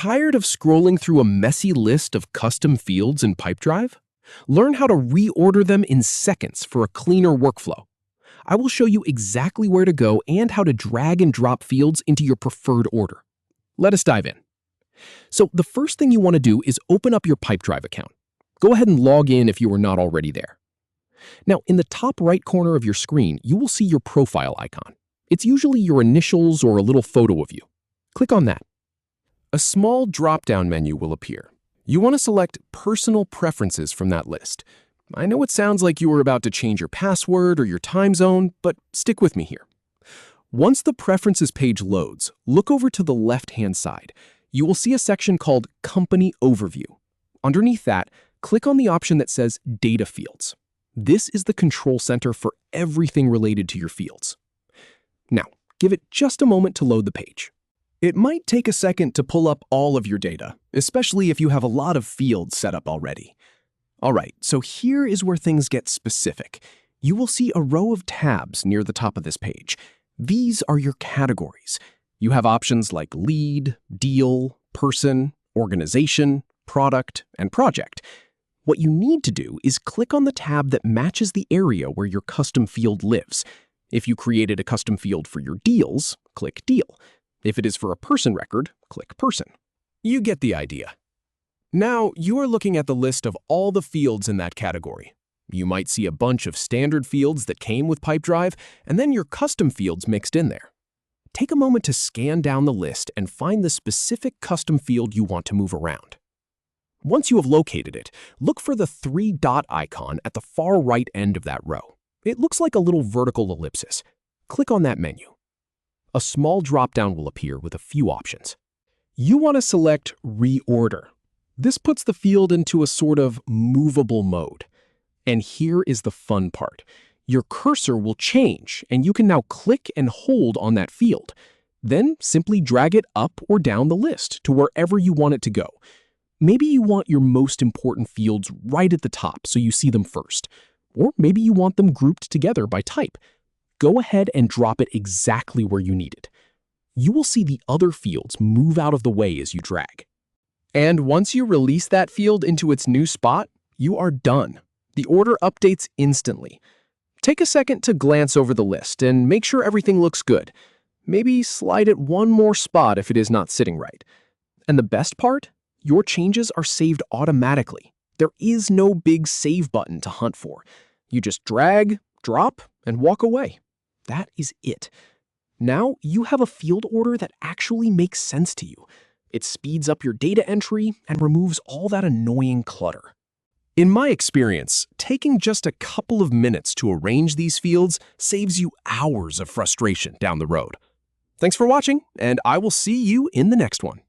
Tired of scrolling through a messy list of custom fields in Pipedrive? Learn how to reorder them in seconds for a cleaner workflow. I will show you exactly where to go and how to drag and drop fields into your preferred order. Let us dive in. So the first thing you want to do is open up your Pipedrive account. Go ahead and log in if you are not already there. Now, in the top right corner of your screen, you will see your profile icon. It's usually your initials or a little photo of you. Click on that. A small drop-down menu will appear. You want to select Personal Preferences from that list. I know it sounds like you are about to change your password or your time zone, but stick with me here. Once the Preferences page loads, look over to the left-hand side. You will see a section called Company Overview. Underneath that, click on the option that says Data Fields. This is the control center for everything related to your fields. Now, give it just a moment to load the page. It might take a second to pull up all of your data, especially if you have a lot of fields set up already. All right, so here is where things get specific. You will see a row of tabs near the top of this page. These are your categories. You have options like lead, deal, person, organization, product, and project. What you need to do is click on the tab that matches the area where your custom field lives. If you created a custom field for your deals, click Deal. If it is for a person record, click Person. You get the idea. Now, you are looking at the list of all the fields in that category. You might see a bunch of standard fields that came with Pipedrive, and then your custom fields mixed in there. Take a moment to scan down the list and find the specific custom field you want to move around. Once you have located it, look for the three-dot icon at the far right end of that row. It looks like a little vertical ellipsis. Click on that menu. A small drop-down will appear with a few options. You want to select Reorder. This puts the field into a sort of movable mode. And here is the fun part. Your cursor will change, and you can now click and hold on that field. Then simply drag it up or down the list to wherever you want it to go. Maybe you want your most important fields right at the top so you see them first. Or maybe you want them grouped together by type. Go ahead and drop it exactly where you need it. You will see the other fields move out of the way as you drag. And once you release that field into its new spot, you are done. The order updates instantly. Take a second to glance over the list and make sure everything looks good. Maybe slide it one more spot if it is not sitting right. And the best part? Your changes are saved automatically. There is no big save button to hunt for. You just drag, drop, and walk away. That is it. Now you have a field order that actually makes sense to you. It speeds up your data entry and removes all that annoying clutter. In my experience, taking just a couple of minutes to arrange these fields saves you hours of frustration down the road. Thanks for watching, and I will see you in the next one.